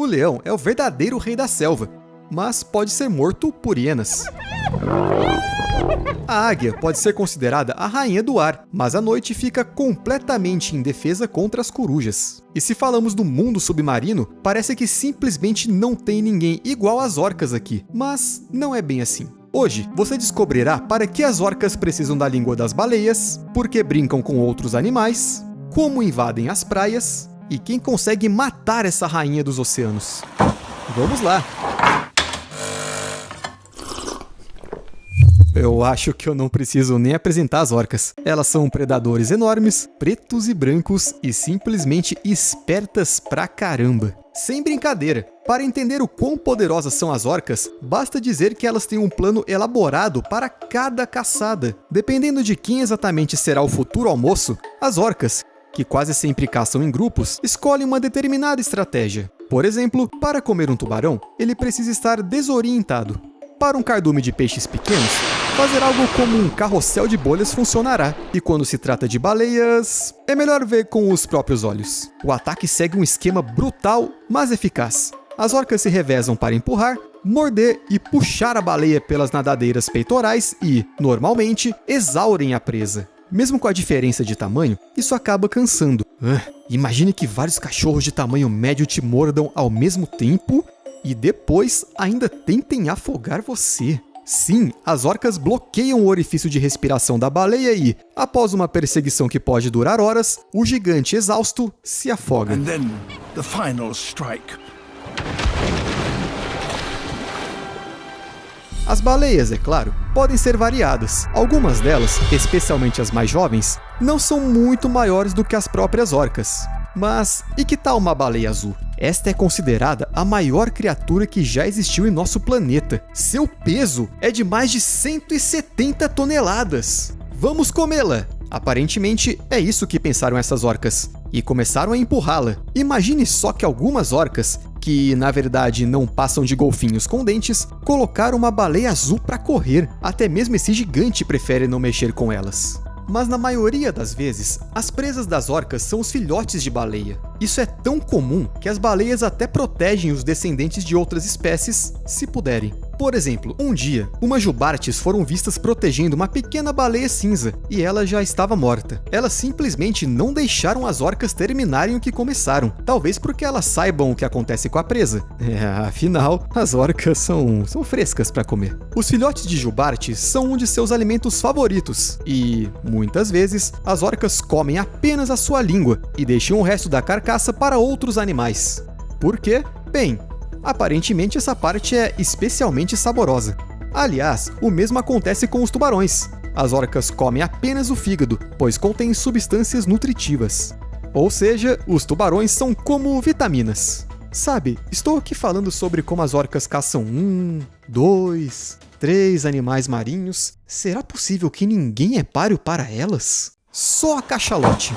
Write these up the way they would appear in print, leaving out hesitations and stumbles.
O leão é o verdadeiro rei da selva, mas pode ser morto por hienas. A águia pode ser considerada a rainha do ar, mas à noite fica completamente indefesa contra as corujas. E se falamos do mundo submarino, parece que simplesmente não tem ninguém igual às orcas aqui, mas não é bem assim. Hoje, você descobrirá para que as orcas precisam da língua das baleias, por que brincam com outros animais, como invadem as praias e quem consegue matar essa rainha dos oceanos. Vamos lá! Eu acho que eu não preciso nem apresentar as orcas. Elas são predadores enormes, pretos e brancos e simplesmente espertas pra caramba. Sem brincadeira, para entender o quão poderosas são as orcas, basta dizer que elas têm um plano elaborado para cada caçada. Dependendo de quem exatamente será o futuro almoço, as orcas, que quase sempre caçam em grupos, escolhem uma determinada estratégia. Por exemplo, para comer um tubarão, ele precisa estar desorientado. Para um cardume de peixes pequenos, fazer algo como um carrossel de bolhas funcionará. E quando se trata de baleias, é melhor ver com os próprios olhos. O ataque segue um esquema brutal, mas eficaz. As orcas se revezam para empurrar, morder e puxar a baleia pelas nadadeiras peitorais e, normalmente, exaurem a presa. Mesmo com a diferença de tamanho, isso acaba cansando. Imagine que vários cachorros de tamanho médio te mordam ao mesmo tempo e depois ainda tentem afogar você. Sim, as orcas bloqueiam o orifício de respiração da baleia e, após uma perseguição que pode durar horas, o gigante exausto se afoga. And then the final strike. As baleias, é claro, podem ser variadas. Algumas delas, especialmente as mais jovens, não são muito maiores do que as próprias orcas. Mas, e que tal uma baleia azul? Esta é considerada a maior criatura que já existiu em nosso planeta. Seu peso é de mais de 170 toneladas. Vamos comê-la! Aparentemente, é isso que pensaram essas orcas. E começaram a empurrá-la. Imagine só que algumas orcas, que na verdade não passam de golfinhos com dentes, colocaram uma baleia azul para correr. Até mesmo esse gigante prefere não mexer com elas. Mas na maioria das vezes, as presas das orcas são os filhotes de baleia. Isso é tão comum que as baleias até protegem os descendentes de outras espécies, se puderem. Por exemplo, um dia, umas jubartes foram vistas protegendo uma pequena baleia cinza, e ela já estava morta. Elas simplesmente não deixaram as orcas terminarem o que começaram, talvez porque elas saibam o que acontece com a presa. Afinal, as orcas são frescas para comer. Os filhotes de jubartes são um de seus alimentos favoritos, e, muitas vezes, as orcas comem apenas a sua língua, e deixam o resto da carcaça para outros animais. Por quê? Bem, aparentemente essa parte é especialmente saborosa. Aliás, o mesmo acontece com os tubarões. As orcas comem apenas o fígado, pois contém substâncias nutritivas. Ou seja, os tubarões são como vitaminas. Sabe, estou aqui falando sobre como as orcas caçam 1, 2, 3 animais marinhos. Será possível que ninguém é páreo para elas? Só a cachalote.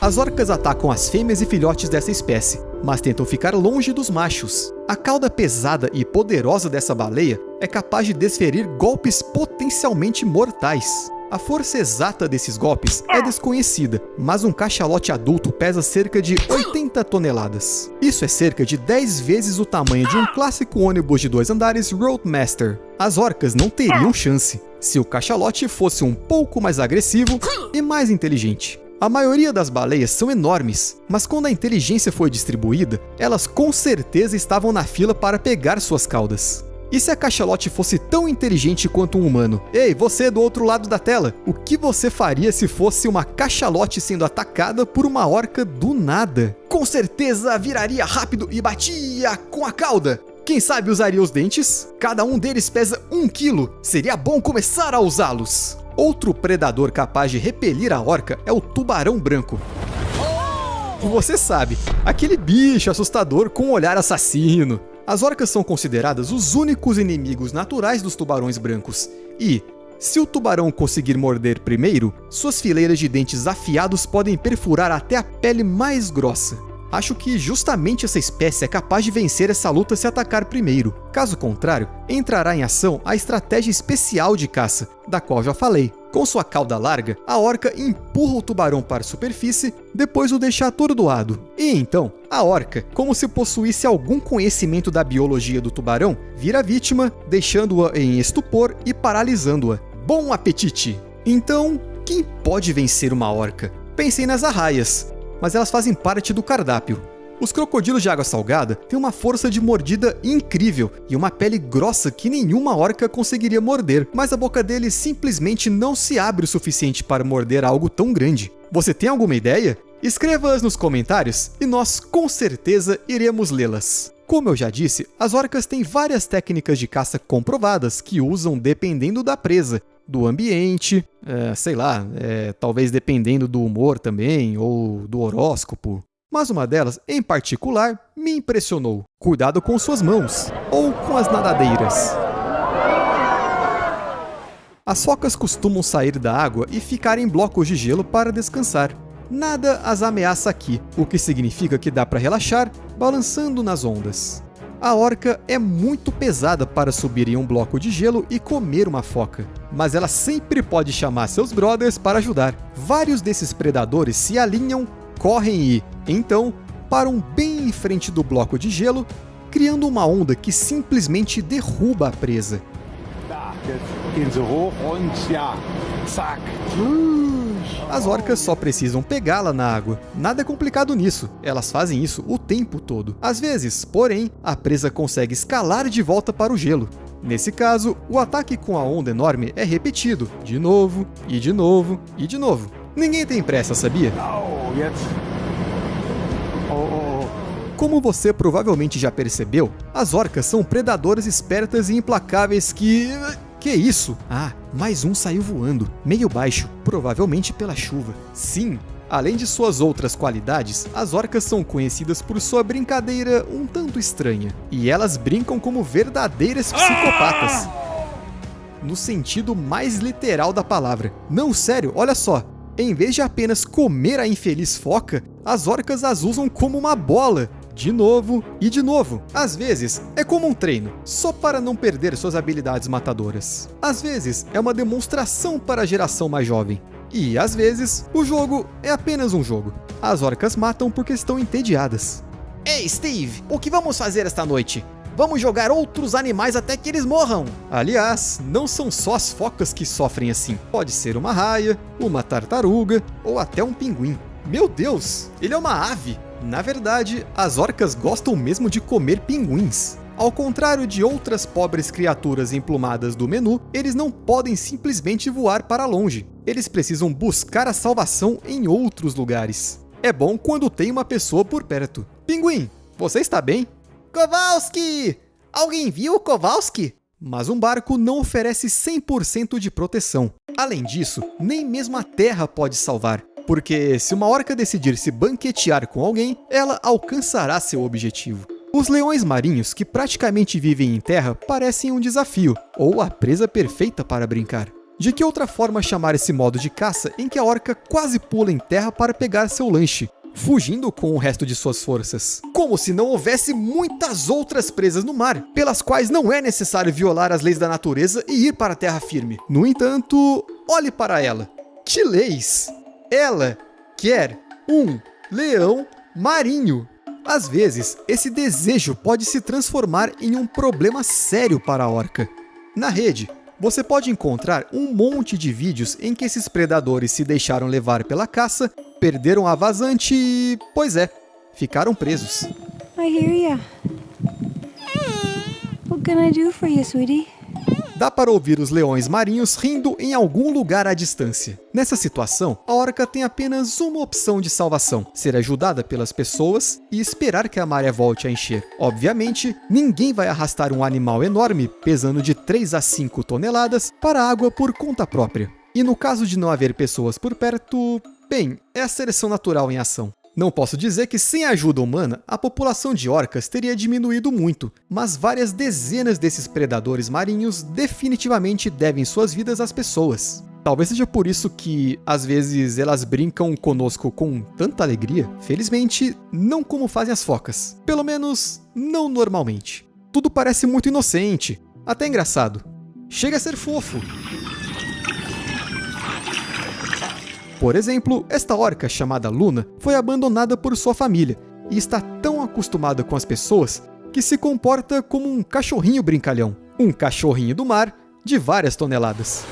As orcas atacam as fêmeas e filhotes dessa espécie, mas tentam ficar longe dos machos. A cauda pesada e poderosa dessa baleia é capaz de desferir golpes potencialmente mortais. A força exata desses golpes é desconhecida, mas um cachalote adulto pesa cerca de 80 toneladas. Isso é cerca de 10 vezes o tamanho de um clássico ônibus de 2 andares Roadmaster. As orcas não teriam chance se o cachalote fosse um pouco mais agressivo e mais inteligente. A maioria das baleias são enormes, mas quando a inteligência foi distribuída, elas com certeza estavam na fila para pegar suas caudas. E se a cachalote fosse tão inteligente quanto um humano? Ei, você do outro lado da tela, o que você faria se fosse uma cachalote sendo atacada por uma orca do nada? Com certeza viraria rápido e batia com a cauda. Quem sabe usaria os dentes? Cada um deles pesa 1 quilo. Seria bom começar a usá-los. Outro predador capaz de repelir a orca é o tubarão branco. Você sabe, aquele bicho assustador com um olhar assassino. As orcas são consideradas os únicos inimigos naturais dos tubarões brancos. E, se o tubarão conseguir morder primeiro, suas fileiras de dentes afiados podem perfurar até a pele mais grossa. Acho que justamente essa espécie é capaz de vencer essa luta se atacar primeiro. Caso contrário, entrará em ação a estratégia especial de caça, da qual já falei. Com sua cauda larga, a orca empurra o tubarão para a superfície, depois o deixa atordoado. E então, a orca, como se possuísse algum conhecimento da biologia do tubarão, vira a vítima, deixando-a em estupor e paralisando-a. Bom apetite! Então, quem pode vencer uma orca? Pensei nas arraias, mas elas fazem parte do cardápio. Os crocodilos de água salgada têm uma força de mordida incrível e uma pele grossa que nenhuma orca conseguiria morder, mas a boca deles simplesmente não se abre o suficiente para morder algo tão grande. Você tem alguma ideia? Escreva-as nos comentários e nós com certeza iremos lê-las. Como eu já disse, as orcas têm várias técnicas de caça comprovadas que usam dependendo da presa, do ambiente, talvez dependendo do humor também, ou do horóscopo. Mas uma delas, em particular, me impressionou. Cuidado com suas mãos, ou com as nadadeiras. As focas costumam sair da água e ficar em blocos de gelo para descansar. Nada as ameaça aqui, o que significa que dá para relaxar balançando nas ondas. A orca é muito pesada para subir em um bloco de gelo e comer uma foca, mas ela sempre pode chamar seus brothers para ajudar. Vários desses predadores se alinham, correm e, então, param bem em frente do bloco de gelo, criando uma onda que simplesmente derruba a presa. As orcas só precisam pegá-la na água. Nada é complicado nisso, elas fazem isso o tempo todo. Às vezes, porém, a presa consegue escalar de volta para o gelo. Nesse caso, o ataque com a onda enorme é repetido, de novo, e de novo, e de novo. Ninguém tem pressa, sabia? Como você provavelmente já percebeu, as orcas são predadoras espertas e implacáveis que... Que isso? Ah, mais um saiu voando, meio baixo, provavelmente pela chuva. Sim, além de suas outras qualidades, as orcas são conhecidas por sua brincadeira um tanto estranha. E elas brincam como verdadeiras psicopatas. No sentido mais literal da palavra. Não, sério, olha só. Em vez de apenas comer a infeliz foca, as orcas as usam como uma bola. De novo e de novo. Às vezes, é como um treino, só para não perder suas habilidades matadoras. Às vezes, é uma demonstração para a geração mais jovem. E, às vezes, o jogo é apenas um jogo. As orcas matam porque estão entediadas. Ei, Steve, o que vamos fazer esta noite? Vamos jogar outros animais até que eles morram. Aliás, não são só as focas que sofrem assim. Pode ser uma raia, uma tartaruga ou até um pinguim. Meu Deus, ele é uma ave. Na verdade, as orcas gostam mesmo de comer pinguins. Ao contrário de outras pobres criaturas emplumadas do menu, eles não podem simplesmente voar para longe. Eles precisam buscar a salvação em outros lugares. É bom quando tem uma pessoa por perto. Pinguim, você está bem? Kowalski! Alguém viu o Kowalski? Mas um barco não oferece 100% de proteção. Além disso, nem mesmo a terra pode salvar. Porque se uma orca decidir se banquetear com alguém, ela alcançará seu objetivo. Os leões marinhos, que praticamente vivem em terra, parecem um desafio, ou a presa perfeita para brincar. De que outra forma chamar esse modo de caça em que a orca quase pula em terra para pegar seu lanche, fugindo com o resto de suas forças? Como se não houvesse muitas outras presas no mar, pelas quais não é necessário violar as leis da natureza e ir para a terra firme. No entanto, olhe para ela. Que leis! Ela quer um leão marinho. Às vezes, esse desejo pode se transformar em um problema sério para a orca. Na rede, você pode encontrar um monte de vídeos em que esses predadores se deixaram levar pela caça, perderam a vazante e, pois é, ficaram presos. I hear ya. What can I do for you, sweetie? Dá para ouvir os leões marinhos rindo em algum lugar à distância. Nessa situação, a orca tem apenas uma opção de salvação: ser ajudada pelas pessoas e esperar que a maré volte a encher. Obviamente, ninguém vai arrastar um animal enorme, pesando de 3 a 5 toneladas, para a água por conta própria. E no caso de não haver pessoas por perto, bem, é a seleção natural em ação. Não posso dizer que sem a ajuda humana, a população de orcas teria diminuído muito, mas várias dezenas desses predadores marinhos definitivamente devem suas vidas às pessoas. Talvez seja por isso que, às vezes, elas brincam conosco com tanta alegria. Felizmente, não como fazem as focas. Pelo menos, não normalmente. Tudo parece muito inocente, até engraçado. Chega a ser fofo. Por exemplo, esta orca chamada Luna foi abandonada por sua família e está tão acostumada com as pessoas que se comporta como um cachorrinho brincalhão. Um cachorrinho do mar de várias toneladas.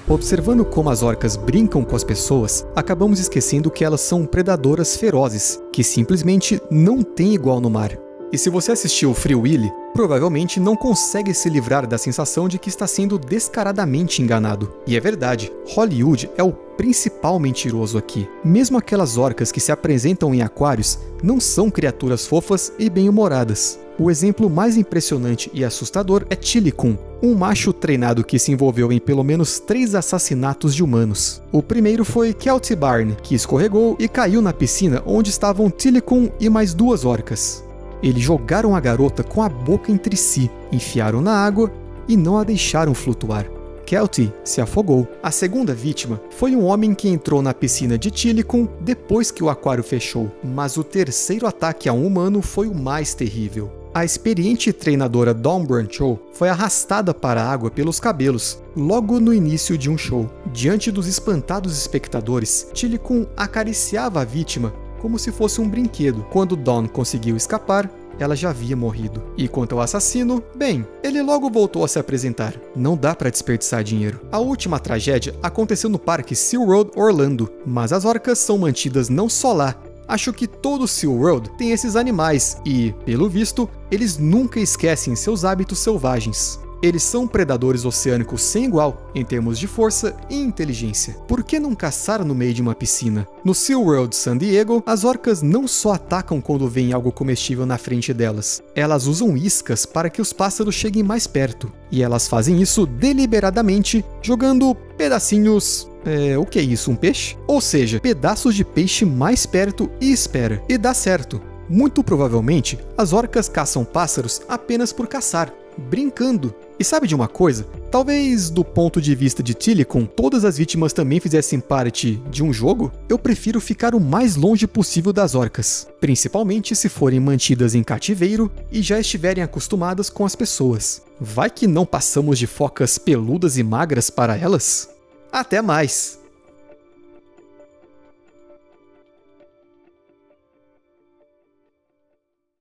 Observando como as orcas brincam com as pessoas, acabamos esquecendo que elas são predadoras ferozes, que simplesmente não tem igual no mar. E se você assistiu Free Willy, provavelmente não consegue se livrar da sensação de que está sendo descaradamente enganado. E é verdade, Hollywood é o principal mentiroso aqui. Mesmo aquelas orcas que se apresentam em aquários não são criaturas fofas e bem-humoradas. O exemplo mais impressionante e assustador é Tilikum, um macho treinado que se envolveu em pelo menos 3 assassinatos de humanos. O primeiro foi Kelty Barn, que escorregou e caiu na piscina onde estavam Tilikum e mais 2 orcas. Eles jogaram a garota com a boca entre si, enfiaram na água e não a deixaram flutuar. Kelty se afogou. A segunda vítima foi um homem que entrou na piscina de Tilikum depois que o aquário fechou, mas o terceiro ataque a um humano foi o mais terrível. A experiente treinadora Dawn Brancho foi arrastada para a água pelos cabelos, logo no início de um show. Diante dos espantados espectadores, Tilikum acariciava a vítima como se fosse um brinquedo. Quando Dawn conseguiu escapar, ela já havia morrido. E quanto ao assassino, bem, ele logo voltou a se apresentar. Não dá para desperdiçar dinheiro. A última tragédia aconteceu no parque SeaWorld Orlando, mas as orcas são mantidas não só lá. Acho que todo SeaWorld tem esses animais e, pelo visto, eles nunca esquecem seus hábitos selvagens. Eles são predadores oceânicos sem igual em termos de força e inteligência. Por que não caçar no meio de uma piscina? No SeaWorld San Diego, as orcas não só atacam quando vem algo comestível na frente delas. Elas usam iscas para que os pássaros cheguem mais perto. E elas fazem isso deliberadamente, jogando pedacinhos... o que é isso? Um peixe? Ou seja, pedaços de peixe mais perto e espera. E dá certo. Muito provavelmente, as orcas caçam pássaros apenas por caçar, brincando. E sabe de uma coisa? Talvez do ponto de vista de Tilikum, todas as vítimas também fizessem parte de um jogo? Eu prefiro ficar o mais longe possível das orcas, principalmente se forem mantidas em cativeiro e já estiverem acostumadas com as pessoas. Vai que não passamos de focas peludas e magras para elas? Até mais!